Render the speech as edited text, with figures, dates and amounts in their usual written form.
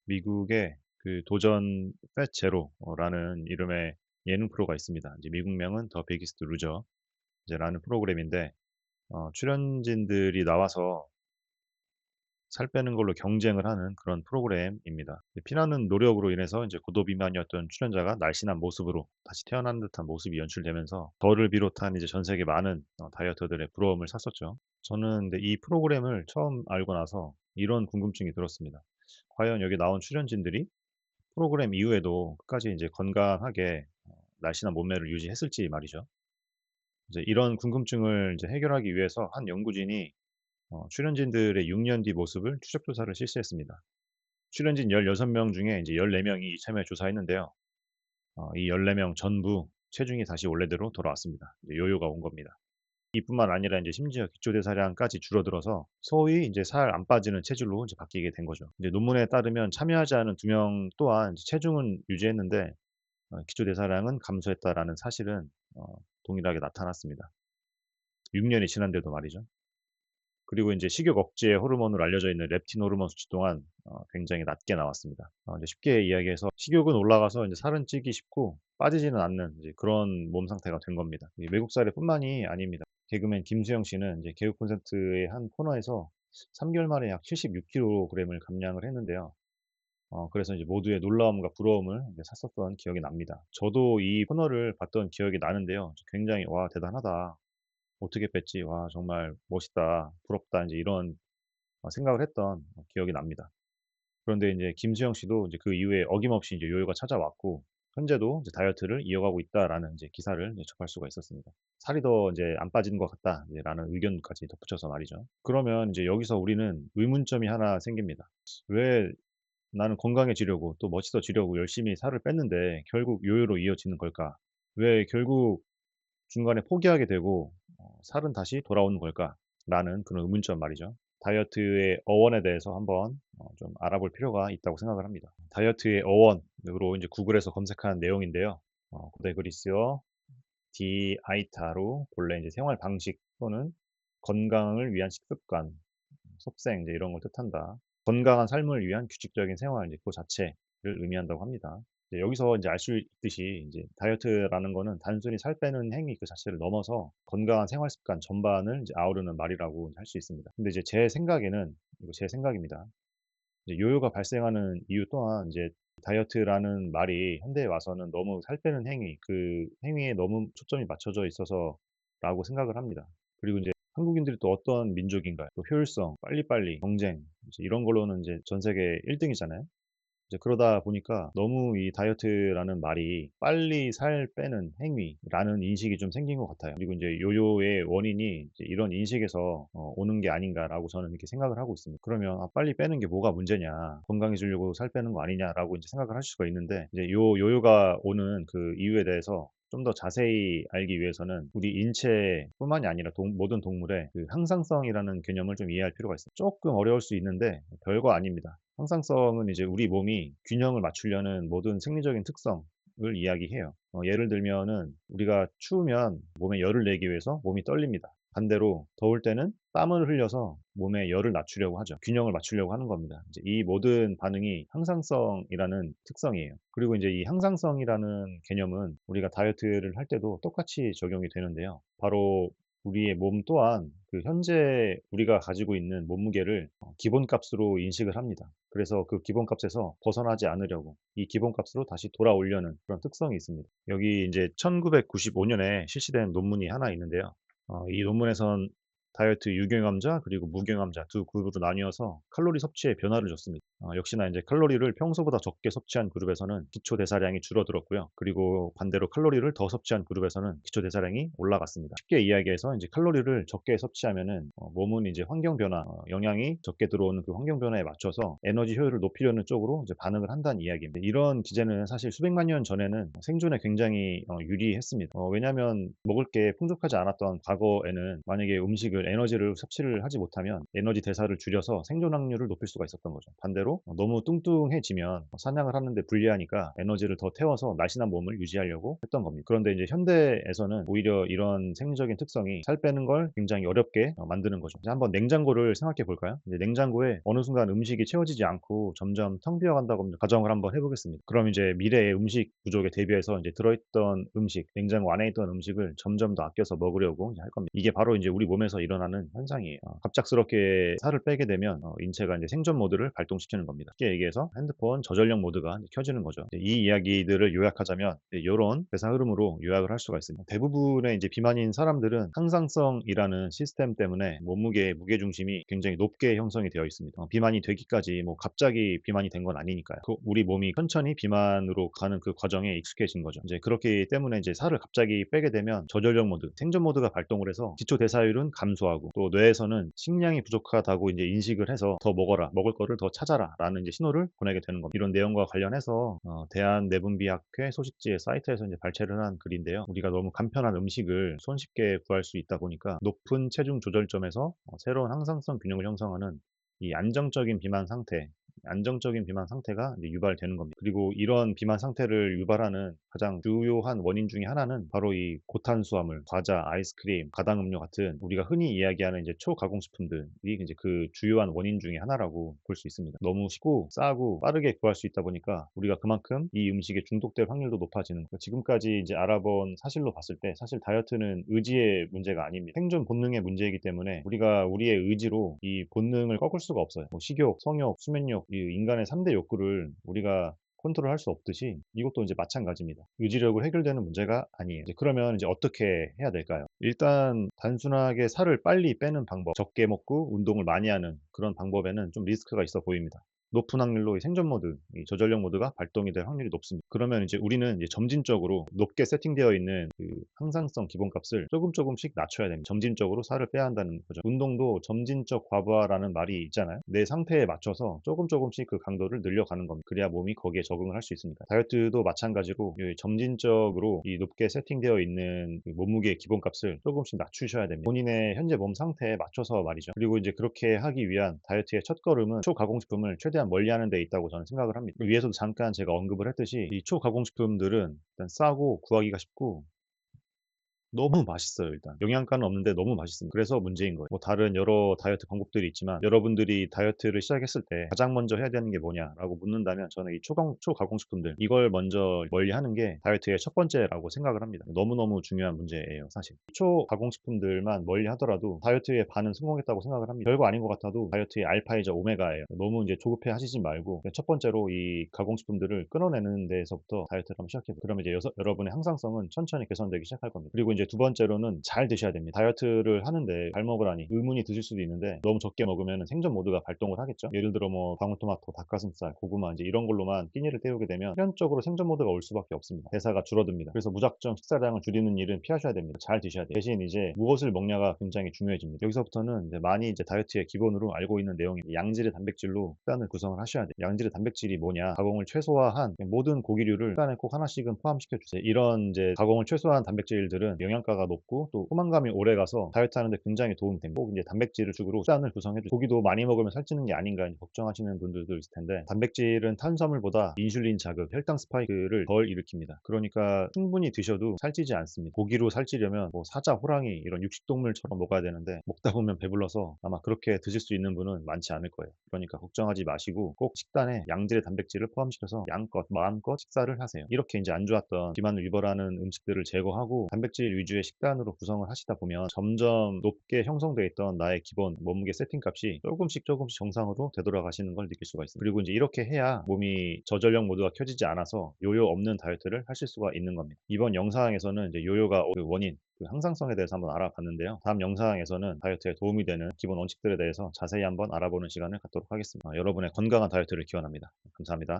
미국의 그 도전 팻 제로라는 이름의 예능 프로가 있습니다. 이제 미국명은 더 비기스트 루저 이제 라는 프로그램인데 출연진들이 나와서 살 빼는 걸로 경쟁을 하는 그런 프로그램입니다. 피나는 노력으로 인해서 이제 고도비만이었던 출연자가 날씬한 모습으로 다시 태어난 듯한 모습이 연출되면서 저를 비롯한 이제 전 세계 많은 다이어터들의 부러움을 샀었죠. 저는 근데 이 프로그램을 처음 알고 나서 이런 궁금증이 들었습니다. 과연 여기 나온 출연진들이 프로그램 이후에도 끝까지 이제 건강하게 날씬한 몸매를 유지했을지 말이죠. 이제 이런 궁금증을 이제 해결하기 위해서 한 연구진이 출연진들의 6년 뒤 모습을 추적 조사를 실시했습니다. 출연진 16명 중에 이제 14 명이 이참에 조사했는데요. 이 14명 전부 체중이 다시 원래대로 돌아왔습니다. 이제 요요가 온 겁니다. 이뿐만 아니라 인제 심지어 기초 대사량까지 줄어들어서 소위 인제 살 안 빠지는 체질로 이제 바뀌게 된 거죠. 이제 논문에 따르면 참여하지 않은 2명 또한 이제 체중은 유지했는데 기초 대사량은 감소했다라는 사실은 어 동일하게 나타났습니다. 6 년이 지난데도 말이죠. 그리고 인제 식욕 억제 호르몬으로 알려져 있는 렙틴 호르몬 수치 또한 굉장히 낮게 나왔습니다. 이제 쉽게 이야기해서 식욕은 올라가서 인제 살은 찌기 쉽고 빠지지는 않는 이제 그런 몸 상태가 된 겁니다. 이 외국 사례뿐만이 아닙니다. 개그맨 김수영 씨는 이제 개그 콘서트의 한 코너에서 3 개월 만에 약 76 킬로그램을 감량을 했는데요. 그래서 이제 모두의 놀라움과 부러움을 이제 샀었던 기억이 납니다. 저도 이 코너를 봤던 기억이 나는데요. 굉장히 '와 대단하다. 어떻게 뺐지? 와 정말 멋있다. 부럽다.' 인제 이런 생각을 했던 기억이 납니다. 그런데 인제 김수영 씨도 이제 그 이후에 어김없이 이제 요요가 찾아왔고 현재도 이제 "다이어트를 이어가고 있다."라는 이제 기사를 이제 접할 수가 있었습니다. "살이 더 인제 안 빠지는 것 같다." 이제 라는 의견까지 덧붙여서 말이죠. 그러면 이제 여기서 우리는 의문점이 하나 생깁니다. 왜 나는 건강해지려고 또 멋있어지려고 열심히 살을 뺐는데 결국 요요로 이어지는 걸까? 왜 결국 중간에 포기하게 되고 살은 다시 돌아오는 걸까?'라는 그런 의문점 말이죠. 다이어트의 어원에 대해서 한번 좀 알아볼 필요가 있다고 생각을 합니다. 다이어트의 어원으로 이제 구글에서 검색한 내용인데요. 고대 그리스어 디아이타로 본래 이제 생활 방식 또는 건강을 위한 식습관, 속생 이제 이런 걸 뜻한다. 건강한 삶을 위한 규칙적인 생활 이제 그 자체를 의미한다고 합니다. 이제 여기서 인제 알 수 있듯이 인제 다이어트라는 거는 단순히 살 빼는 행위 그 자체를 넘어서 건강한 생활 습관 전반을 이제 아우르는 말이라고 할 수 있습니다. 근데 이제 제 생각에는 이거 제 생각입니다. 이제 요요가 발생하는 이유 또한 인제 다이어트라는 말이 현대에 와서는 너무 살 빼는 행위, 그 행위에 너무 초점이 맞춰져 있어서라고 생각을 합니다. 그리고 인제 한국인들이 또 어떤 민족인가요? 또 효율성, 빨리빨리, 경쟁 이제 이런 걸로는 인제 전 세계 1 등이잖아요. 이제 그러다 보니까 너무 이 다이어트라는 말이 빨리 살 빼는 행위라는 인식이 좀 생긴 것 같아요. 그리고 인제 요요의 원인이 이제 이런 인식에서 오는 게 아닌가라고 저는 이렇게 생각을 하고 있습니다. 그러면 '아 빨리 빼는 게 뭐가 문제냐. 건강해지려고 살 빼는 거 아니냐.'라고 인제 생각을 하실 수가 있는데 이제 요요가 오는 그 이유에 대해서 좀 더 자세히 알기 위해서는 우리 인체뿐만이 아니라 모든 동물의 그 항상성이라는 개념을 좀 이해할 필요가 있어요. 쪼끔 어려울 수 있는데 별거 아닙니다. 항상성은 이제 우리 몸이 균형을 맞추려는 모든 생리적인 특성을 이야기해요. 예를 들면은 우리가 추우면 몸에 열을 내기 위해서 몸이 떨립니다. 반대로 더울 때는 땀을 흘려서 몸에 열을 낮추려고 하죠. 균형을 맞추려고 하는 겁니다. 이제 이 모든 반응이 항상성이라는 특성이에요. 그리고 인제 이 항상성이라는 개념은 우리가 다이어트를 할 때도 똑같이 적용이 되는데요. 바로 우리의 몸 또한 그 현재 우리가 가지고 있는 몸무게를 기본값으로 인식을 합니다. 그래서 그 기본값에서 벗어나지 않으려고 이 기본값으로 다시 돌아오려는 그런 특성이 있습니다. 여기 인제 1995 년에 실시된 논문이 하나 있는데요. 이 논문에선 다이어트 유경험자 그리고 무경험자 두 그룹으로 나뉘어서 칼로리 섭취에 변화를 줬습니다. 역시나 인제 칼로리를 평소보다 적게 섭취한 그룹에서는 기초 대사량이 줄어들었고요. 그리고 반대로 칼로리를 더 섭취한 그룹에서는 기초 대사량이 올라갔습니다. 쉽게 이야기해서 인제 칼로리를 적게 섭취하면은 몸은 이제 환경 변화 영양이 적게 들어오는 그 환경 변화에 맞춰서 에너지 효율을 높이려는 쪽으로 이제 반응을 한다는 이야기입니다. 이런 기제는 사실 수백만 년 전에는 생존에 굉장히 유리했습니다. 왜냐하면 먹을 게 풍족하지 않았던 과거에는 만약에 음식을 에너지를 섭취를 하지 못하면 에너지 대사를 줄여서 생존 확률을 높일 수가 있었던 거죠. 반대로 너무 뚱뚱해지면 사냥을 하는데 불리하니까 에너지를 더 태워서 날씬한 몸을 유지하려고 했던 겁니다. 그런데 이제 현대에서는 오히려 이런 생리적인 특성이 살 빼는 걸 굉장히 어렵게 만드는 거죠. 이제 한번 냉장고를 생각해 볼까요? 이제 냉장고에 어느 순간 음식이 채워지지 않고 점점 텅 비어간다고 가정을 한번 해보겠습니다. 그럼 이제 미래의 음식 부족에 대비해서 이제 들어있던 음식, 냉장고 안에 있던 음식을 점점 더 아껴서 먹으려고 이제 할 겁니다. 이게 바로 이제 우리 몸에서 일어나는 현상이에요. 갑작스럽게 살을 빼게 되면 인체가 이제 생존 모드를 발동시키는 겁니다. 쉽게 얘기해서 핸드폰 저전력 모드가 이제 켜지는 거죠. 이제 이 이야기들을 요약하자면 이런 대사 흐름으로 요약을 할 수가 있습니다. 대부분의 이제 비만인 사람들은 항상성이라는 시스템 때문에 몸무게, 무게중심이 굉장히 높게 형성이 되어 있습니다. 비만이 되기까지 뭐 갑자기 비만이 된 건 아니니까요. 우리 몸이 천천히 비만으로 가는 그 과정에 익숙해진 거죠. 이제 그렇기 때문에 이제 살을 갑자기 빼게 되면 저전력 모드, 생존 모드가 발동을 해서 기초 대사율은 감소하고 또 뇌에서는 식량이 부족하다고 이제 인식을 해서 더 먹어라, 먹을 거를 더 찾아라라는 이제 신호를 보내게 되는 겁니다. 이런 내용과 관련해서 대한내분비학회 소식지의 사이트에서 이제 발췌를 한 글인데요. 우리가 너무 간편한 음식을 손쉽게 구할 수 있다 보니까 높은 체중 조절점에서 새로운 항상성 균형을 형성하는 이 안정적인 비만 상태가 이제 유발되는 겁니다. 그리고 이런 비만 상태를 유발하는 가장 주요한 원인 중에 하나는 바로 이 고탄수화물, 과자, 아이스크림, 가당음료 같은 우리가 흔히 이야기하는 이제 초가공식품들이 이제 그 주요한 원인 중에 하나라고 볼 수 있습니다. 너무 쉽고 싸고 빠르게 구할 수 있다 보니까 우리가 그만큼 이 음식에 중독될 확률도 높아지는 거예요. 지금까지 이제 알아본 사실로 봤을 때 사실 다이어트는 의지의 문제가 아닙니다. 생존 본능의 문제이기 때문에 우리가 우리의 의지로 이 본능을 꺾을 수가 없어요. 뭐 식욕, 성욕, 수면욕, 이 인간의 3대 욕구를 우리가 컨트롤할 수 없듯이 이것도 이제 마찬가지입니다. 의지력으로 해결되는 문제가 아니에요. 이제 그러면 이제 어떻게 해야 될까요? 일단 단순하게 살을 빨리 빼는 방법, 적게 먹고 운동을 많이 하는 그런 방법에는 좀 리스크가 있어 보입니다. 높은 확률로 이 생존 모드, 이 저전력 모드가 발동이 될 확률이 높습니다. 그러면 이제 우리는 이제 점진적으로 높게 세팅되어 있는 그 항상성 기본값을 조금씩 낮춰야 됩니다. 점진적으로 살을 빼야 한다는 거죠. 운동도 점진적 과부하라는 말이 있잖아요. 내 상태에 맞춰서 조금씩 그 강도를 늘려가는 겁니다. 그래야 몸이 거기에 적응을 할 수 있습니다. 다이어트도 마찬가지로 이 점진적으로 이 높게 세팅되어 있는 그 몸무게의 기본값을 조금씩 낮추셔야 됩니다. 본인의 현재 몸 상태에 맞춰서 말이죠. 그리고 이제 그렇게 하기 위한 다이어트의 첫걸음은 초가공식품을 최대한 멀리하는 데 있다고 저는 생각을 합니다. 위에서도 잠깐 제가 언급을 했듯이 이 초가공식품들은 일단 싸고 구하기가 쉽고 너무 맛있어요 일단. 영양가는 없는데 너무 맛있습니다. 그래서 문제인 거예요. 뭐 다른 여러 다이어트 방법들이 있지만 여러분들이 다이어트를 시작했을 때 가장 먼저 해야 되는 게 뭐냐라고 묻는다면 저는 이 초가공식품들 이걸 먼저 멀리하는 게 다이어트의 첫 번째라고 생각을 합니다. 너무너무 중요한 문제예요 사실. 초가공식품들만 멀리하더라도 다이어트에 반은 성공했다고 생각을 합니다. 별거 아닌 것 같아도 다이어트의 알파이자 오메가예요. 너무 이제 조급해 하시지 말고 첫 번째로 이 가공식품들을 끊어내는 데에서부터 다이어트를 한번 시작해보세요. 그러면 이제 여러분의 항상성은 천천히 개선되기 시작할 겁니다. 그리고 이제 두 번째로는 잘 드셔야 됩니다. 다이어트를 하는데 잘 먹으라니 의문이 드실 수도 있는데 너무 적게 먹으면 생존 모드가 발동을 하겠죠. 예를 들어 뭐 방울토마토, 닭가슴살, 고구마 이제 이런 걸로만 끼니를 때우게 되면 필연적으로 생존 모드가 올 수밖에 없습니다. 대사가 줄어듭니다. 그래서 무작정 식사량을 줄이는 일은 피하셔야 됩니다. 잘 드셔야 돼요. 대신 이제 무엇을 먹냐가 굉장히 중요해집니다. 여기서부터는 이제 많이 이제 다이어트의 기본으로 알고 있는 내용이 양질의 단백질로 식단을 구성을 하셔야 돼요. 양질의 단백질이 뭐냐? 가공을 최소화한 모든 고기류를 식단에 꼭 하나씩은 포함시켜 주세요. 이런 이제 가공을 최소화한 단백질들은 영양가가 높고 또 포만감이 오래 가서 다이어트 하는데 굉장히 도움이 됩니다. 꼭 이제 단백질을 주로 식단을 구성해 주세요. 고기도 많이 먹으면 살찌는 게 아닌가 걱정하시는 분들도 있을 텐데 단백질은 탄수화물보다 인슐린 자극, 혈당 스파이크를 덜 일으킵니다. 그러니까 충분히 드셔도 살찌지 않습니다. 고기로 살찌려면 뭐 사자, 호랑이 이런 육식동물처럼 먹어야 되는데 먹다 보면 배불러서 아마 그렇게 드실 수 있는 분은 많지 않을 거예요. 그러니까 걱정하지 마시고 꼭 식단에 양질의 단백질을 포함시켜서 양껏 마음껏 식사를 하세요. 이렇게 이제 안 좋았던 비만을 유발하는 음식들을 제거하고 단백질 위주의 식단으로 구성을 하시다 보면 점점 높게 형성되어 있던 나의 기본 몸무게 세팅값이 조금씩 정상으로 되돌아가시는 걸 느낄 수가 있습니다. 그리고 이제 이렇게 해야 몸이 저전력 모드가 켜지지 않아서 요요 없는 다이어트를 하실 수가 있는 겁니다. 이번 영상에서는 이제 요요가 그 원인, 그 항상성에 대해서 한번 알아봤는데요. 다음 영상에서는 다이어트에 도움이 되는 기본 원칙들에 대해서 자세히 한번 알아보는 시간을 갖도록 하겠습니다. 여러분의 건강한 다이어트를 기원합니다. 감사합니다.